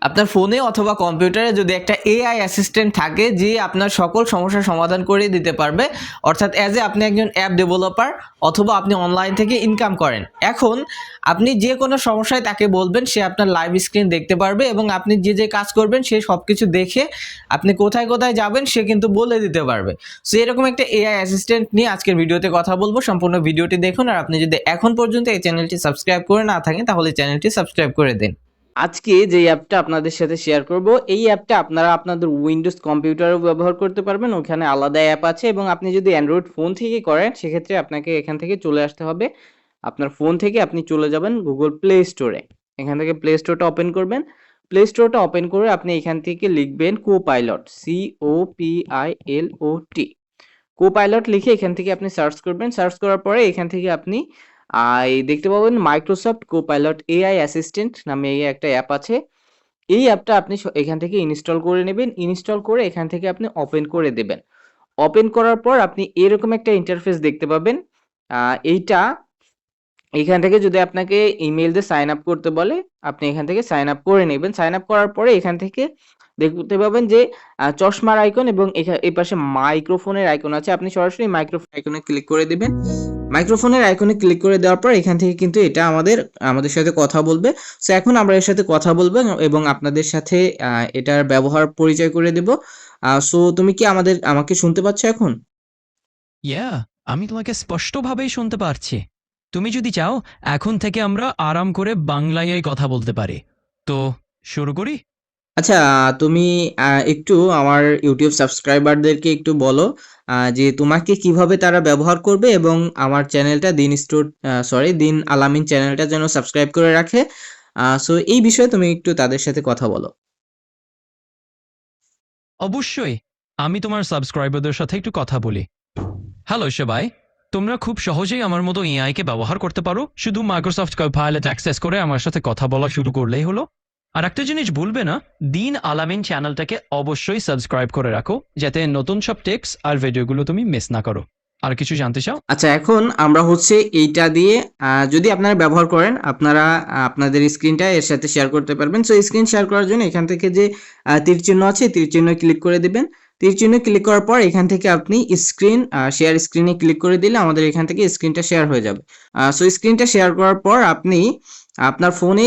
আপনার ফোনে অথবা কম্পিউটারে যদি একটা এআই অ্যাসিস্ট্যান্ট থাকে যে আপনার সকল সমস্যার সমাধান করে দিতে পারবে, অর্থাৎ অ্যাজ এ আপনি একজন অ্যাপ ডেভেলপার অথবা আপনি অনলাইন থেকে ইনকাম করেন, এখন আপনি যে কোনো সমস্যায় তাকে বলবেন, সে আপনার লাইভ স্ক্রিন দেখতে পারবে এবং আপনি যে যে কাজ করবেন সে সব কিছু দেখে আপনি কোথায় কোথায় যাবেন সে কিন্তু বলে দিতে পারবে। সো এরকম একটা এআই অ্যাসিস্ট্যান্ট নিয়ে আজকের ভিডিওতে কথা বলবো। সম্পূর্ণ ভিডিওটি দেখুন, আর আপনি যদি এখন পর্যন্ত এই চ্যানেলটি সাবস্ক্রাইব করে না থাকেন তাহলে চ্যানেলটি সাবস্ক্রাইব করে দিন। আজকে যে অ্যাপটা আপনাদের সাথে শেয়ার করব, এই অ্যাপটা আপনারা আপনাদের উইন্ডোজ কম্পিউটারেও ব্যবহার করতে পারবেন। ওখানে আলাদা অ্যাপ আছে, এবং আপনি যদি অ্যান্ড্রয়েড ফোন থেকে করেন সেক্ষেত্রে আপনাকে এখান থেকে চলে আসতে হবে। আপনার ফোন থেকে আপনি চলে যাবেন গুগল প্লে স্টোরে। এখান থেকে প্লে স্টোরটা ওপেন করবেন। প্লে স্টোরটা ওপেন করে আপনি এখান থেকে লিখবেন কোপাইলট, COPILOT। কোপাইলট লিখে এখান থেকে আপনি সার্চ করবেন। সার্চ করার পরে এখান থেকে আপনি এই দেখতে পাবেন মাইক্রোসফট কোপাইলট এআই অ্যাসিস্ট্যান্ট নামে এই একটা অ্যাপ আছে। এই অ্যাপটা আপনি এখান থেকে ইনস্টল করে নেবেন। ইনস্টল করে এখান থেকে আপনি ওপেন করে দেবেন। ওপেন করার পর আপনি এরকম একটা ইন্টারফেস দেখতে পাবেন। এইটা এখান থেকে যদি আপনাকে ইমেইল দিয়ে সাইন আপ করতে বলে, আপনি এখান থেকে সাইন আপ করে নেবেন। সাইন আপ করার পরে এখান থেকে দেখতে পাবেন যে চশমার আইকন এবং এই পাশে মাইক্রোফোনের আইকন আছে। আপনি সরাসরি মাইক্রোফোন আইকনে ক্লিক করে দিবেন। মাইক্রোফোনের আইকনে ক্লিক করে দেওয়ার পর এখান থেকে কিন্তু এটা আমাদের সাথে কথা বলবে। সো এখন আমরা এর সাথে কথা বলবো এবং আপনাদের সাথে এটার ব্যবহার পরিচয় করে দেব। সো তুমি কি আমাকে শুনতে পাচ্ছ এখন? আমি তোমাকে স্পষ্টভাবেই শুনতে পারছি। তুমি যদি চাও এখন থেকে আমরা আরাম করে বাংলায় কথা বলতে পারি। তো শুরু করি। আচ্ছা, তুমি একটু আমার ইউটিউব সাবস্ক্রাইবারদেরকে একটু বলো যে তোমাকে কিভাবে তারা ব্যবহার করবে, এবং আমার চ্যানেলটা দিন আলামিন চ্যানেলটা যেন সাবস্ক্রাইব করে রাখে। সো এই বিষয়ে তুমি একটু তাদের সাথে কথা বলো। অবশ্যই আমি তোমার সাবস্ক্রাইবারদের সাথে একটু কথা বলি। হ্যালো সবাই, তোমরা খুব সহজেই আমার মতো এআইকে ব্যবহার করতে পারো। শুধু মাইক্রোসফট কোপাইলট অ্যাক্সেস করে আমার সাথে কথা বলা শুরু করলেই হলো। আর একটা জিনিস ভুলবে না, দিন আলামিন চ্যানেলটাকে অবশ্যই সাবস্ক্রাইব করে রাখো, যাতে নতুন সব টেক্স আর ভিডিওগুলো তুমি মিস না করো। আর কিছু জানতে চাও? আচ্ছা, এখন আমরা হচ্ছে এইটা দিয়ে যদি আপনারা ব্যবহার করেন, আপনারা আপনাদের স্ক্রিনটা এর সাথে শেয়ার করতে পারবেন। সো স্ক্রিন শেয়ার করার জন্য এখান থেকে যে তীর চিহ্ন আছে, তীর চিহ্ন ক্লিক করে দিবেন। তীর চিহ্ন ক্লিক করার পর এখান থেকে আপনি শেয়ার স্ক্রিনে ক্লিক করে দিলে আমাদের এখান থেকে স্ক্রিনটা শেয়ার হয়ে যাবে। সো স্ক্রিনটা শেয়ার করার পর আপনি আপনার ফোনে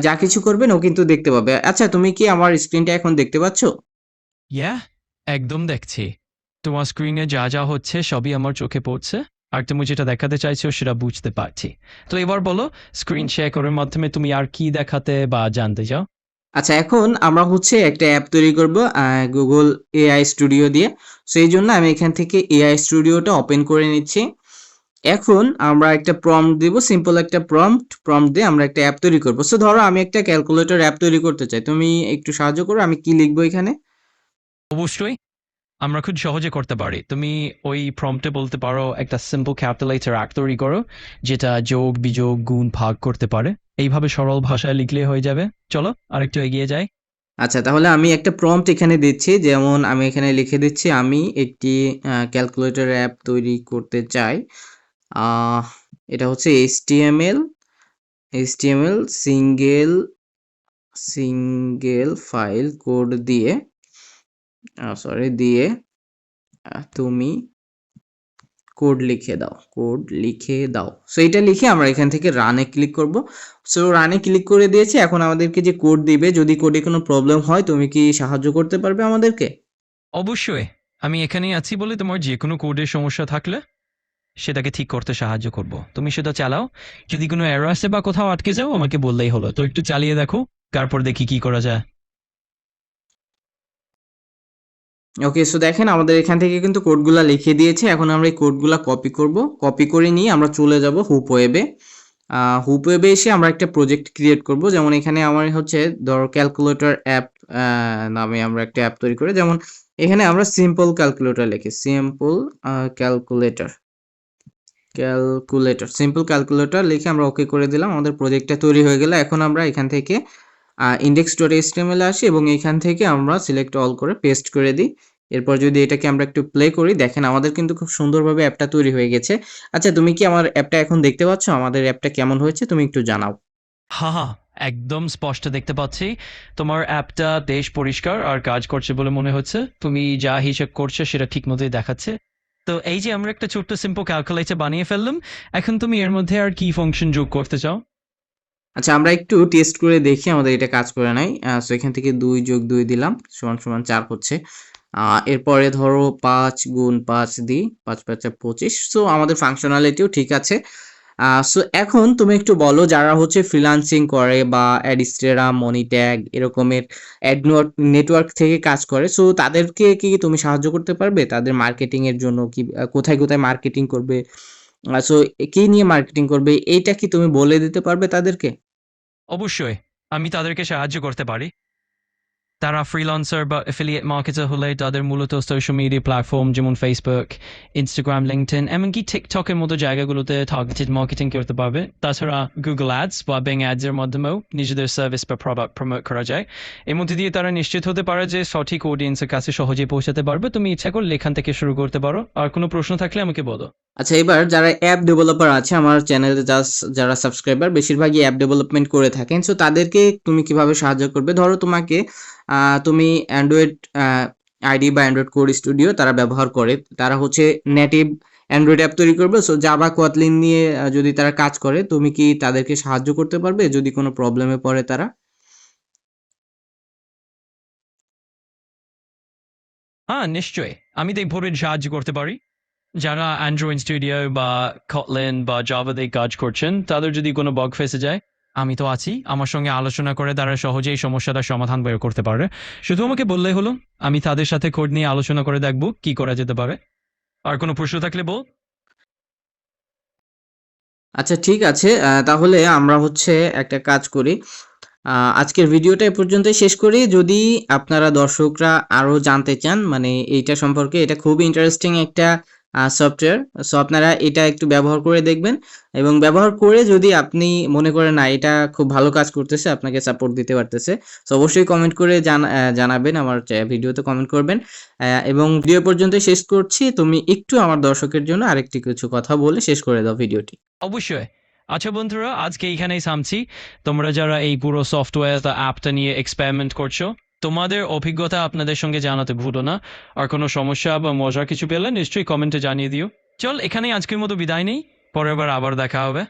যা কিছু করবেন ও কিন্তু দেখতে পাবে। আচ্ছা, তুমি কি আমার স্ক্রিনটা এখন দেখতে পাচ্ছ? একদম দেখছি। তোমার স্ক্রিনে যা যা হচ্ছে সবই আমার চোখে পড়ছে, আর তুমি যেটা দেখাতে চাইছো সেটা বুঝতে পারছি। তো এবার বলো, স্ক্রিন শেয়ার করার মাধ্যমে তুমি আর কি দেখাতে বা জানতে চাও? আচ্ছা, এখন আমরা হচ্ছে একটা অ্যাপ তৈরি করব গুগল এআই স্টুডিও দিয়ে। সো এই জন্য আমি এখান থেকে এআই স্টুডিওটা ওপেন করে নিচ্ছি। এখন আমরা একটা প্রম্পট দিব, সিম্পল একটা প্রম্পট দিয়ে আমরা একটা অ্যাপ তৈরি করব। সো ধরো আমি একটা ক্যালকুলেটর অ্যাপ তৈরি করতে চাই, তুমি একটু সাহায্য করো, আমি কি লিখবো এখানে? অবশ্যই আমরা খুব সহজে করতে পারি। তুমি ওই প্রম্পটে বলতে পারো একটা সিম্পল ক্যালকুলেটর অ্যাপ তৈরি করো, যেটা যোগ বিযোগ গুণ ভাগ করতে পারে। এইভাবে সরল ভাষায় লিখলে হয়ে যাবে। চলো আরেকটু এগিয়ে যাই। আচ্ছা, তাহলে আমি একটা প্রম্পট এখানে দিচ্ছি, যেমন আমি এখানে লিখে দিচ্ছি আমি একটি ক্যালকুলেটর অ্যাপ তৈরি করতে চাই। আহ, এটা হচ্ছে এইচটিএমএল সিঙ্গেল ফাইল কোড দিয়ে তুমি কোড লিখে দাও। সো এটা লিখে আমরা এখান থেকে রানে ক্লিক করব। সো রানে ক্লিক করে দিয়েছি। এখন আমাদেরকে যে কোড দিবে, যদি কোডে কোনো প্রবলেম হয় তুমি কি সাহায্য করতে পারবে আমাদেরকে? অবশ্যই আমি এখানেই আছি বলে তোমার যে কোনো কোডের সমস্যা থাকলে সেটাকে ঠিক করতে সাহায্য করব। তুমি সেটা চালাও। যদি কোনো এরর আসে বা কোথাও আটকে যাও আমাকে বললেই হলো। তো একটু চালিয়ে দেখো, তারপর দেখি কি করা যায়। ওকে, সো দেখেন আমাদের এখান থেকে কিন্তু কোডগুলা লিখে দিয়েছে। এখন আমরা এই কোডগুলা কপি করব। কপি করে নিয়ে আমরা চলে যাব হুপ ওয়েবে। হুপ ওয়েবে এসে আমরা একটা প্রজেক্ট ক্রিয়েট করব। যেমন এখানে আমার হচ্ছে ধরো ক্যালকুলেটর অ্যাপ নামে আমরা একটা অ্যাপ তৈরি করে, যেমন এখানে আমরা সিম্পল ক্যালকুলেটর লিখি, সিম্পল ক্যালকুলেটর লিখে আমরা ওকে করে দিলাম। আমাদের প্রজেক্টটা তৈরি হয়ে গেল। এখন আমরা এখান থেকে index.html আসি এবং এখান থেকে আমরা সিলেক্ট অল করে পেস্ট করে দিই। এরপর যদি এটাকে আমরা একটু প্লে করি, দেখেন আমাদের কিন্তু খুব সুন্দরভাবে অ্যাপটা তৈরি হয়ে গেছে। আচ্ছা, তুমি কি আমার অ্যাপটা এখন দেখতে পাচ্ছ? আমাদের অ্যাপটা কেমন হয়েছে তুমি একটু জানাও। হ্যাঁ, একদম স্পষ্ট দেখতে পাচ্ছি তোমার অ্যাপটা বেশ পরিষ্কার আর কাজ করছে বলে মনে হচ্ছে। তুমি যা হিসেব করছো সেটা ঠিক মতোই দেখাচ্ছে। তো এই যে আমরা একটা ছোট্ট সিম্পল ক্যালকুলেটর বানিয়ে ফেললাম, এখন তুমি এর মধ্যে আর কি ফাংশন যোগ করতে চাও? আচ্ছা, আমরা একটু টেস্ট করে দেখি আমাদের এটা কাজ করে নাই। সো এখান থেকে 2 যোগ 2 দিলাম সমান সমান 4 হচ্ছে। এরপরে ধরো 5 গুণ 5 দিই, 5 5 25। সো আমাদের ফাংশনালিটিও ঠিক আছে। সো এখন তুমি একটু বলো, যারা হচ্ছে ফ্রিল্যান্সিং করে বা অ্যাডস্টেরা, মনিট্যাগ এরকমের নেটওয়ার্ক থেকে কাজ করে, সো তাদেরকে কি তুমি সাহায্য করতে পারবে? তাদের মার্কেটিং এর জন্য কি কোথায় কোথায় মার্কেটিং করবে, সো কি নিয়ে মার্কেটিং করবে, এইটা কি তুমি বলে দিতে পারবে তাদেরকে? অবশ্যই আমি তাদেরকে সাহায্য করতে পারি। তারা ফ্রিল্যান্সার বা অ্যাফিলিয়েট মার্কেটার হলে তাদের মূলত সোশ্যাল মিডিয়া প্ল্যাটফর্ম যেমন ফেসবুক, ইনস্টাগ্রাম, লিঙ্কডইন এমনকি টিকটকের মতো জায়গাগুলোতে টার্গেটেড মার্কেটিং করতে পারবে। তাছাড়া গুগল অ্যাডস বা বিং অ্যাডসের মাধ্যমেও নিজেদের সার্ভিস বা প্রোডাক্ট প্রমোট করা যায়। এর মধ্যে দিয়ে তারা নিশ্চিত হতে পারে যে সঠিক অডিয়েন্সের কাছে সহজেই পৌঁছাতে পারবে। তুমি ইচ্ছা করলে এখান থেকে শুরু করতে পারো। আর কোনো প্রশ্ন থাকলে আমাকে বলো। আচ্ছা, এবার যারা অ্যাপ ডেভেলপার আছে আমার চ্যানেলে, যারা সাবস্ক্রাইবার বেশিরভাগই অ্যাপ ডেভেলপমেন্ট করে থাকেন, সো তাদেরকে তুমি কিভাবে সাহায্য করবে? ধরো তোমাকে তুমি অ্যান্ড্রয়েড আইডি বা অ্যান্ড্রয়েড কোড স্টুডিও তারা ব্যবহার করে, তারা হচ্ছে নেটিভ অ্যান্ড্রয়েড অ্যাপ তৈরি করবে। সো জাভা কোয়াটলিন নিয়ে যদি তারা কাজ করে, তুমি কি তাদেরকে সাহায্য করতে পারবে যদি কোনো প্রবলেমে পড়ে তারা? হ্যাঁ, নিশ্চয়ই আমি দেখবো সাহায্য করতে পারি। যারা অ্যান্ড্রয়েড স্টুডিও বা কটলিন বা জাভাতে কাজ করছেন তাদের যদি কোনো বাগ ফেসে যায়, আমি তো আছি। আমার সঙ্গে আলোচনা করে তারা সহজেই সমস্যাটার সমাধান বের করতে পারে। শুধু আমাকে বললেই হলো, আমি তাদের সাথে কোড নিয়ে আলোচনা করে দেখব কি করা যেতে পারে। আর কোনো প্রশ্ন থাকলে বল। আচ্ছা, ঠিক আছে। তাহলে আমরা হচ্ছে একটা কাজ করি। আজকের ভিডিওটা এ পর্যন্তই শেষ করি। যদি আপনারা দর্শকরা আরো জানতে চান মানে এইটা সম্পর্কে, এটা খুবই ইন্টারেস্টিং একটা সফটওয়্যার। সো আপনারা এটা একটু ব্যবহার করে দেখবেন, এবং ব্যবহার করে যদি আপনি মনে করেন না এটা খুব ভালো কাজ করতেছে, আপনাকে সাপোর্ট দিতে পারতেছে, সো অবশ্যই কমেন্ট করে জানাবেন, আমার ভিডিওতে কমেন্ট করবেন। এবং ভিডিও পর্যন্ত শেষ করছি। তুমি একটু আমার দর্শকের জন্য আরেকটি কিছু কথা বলে শেষ করে দাও ভিডিওটি। অবশ্যই। আচ্ছা বন্ধুরা, আজকে এইখানেই থামছি। তোমরা যারা এই পুরো সফটওয়্যার অ্যাপটা নিয়ে এক্সপেরিমেন্ট করছো, তোমাদের অভিজ্ঞতা আপনাদের সঙ্গে জানাতে ভুলো না। আর কোনো সমস্যা বা মজার কিছু পেলে নিশ্চয়ই কমেন্টে জানিয়ে দিও। চল এখানেই আজকের মতো বিদায় নেই, পরের বার আবার দেখা হবে।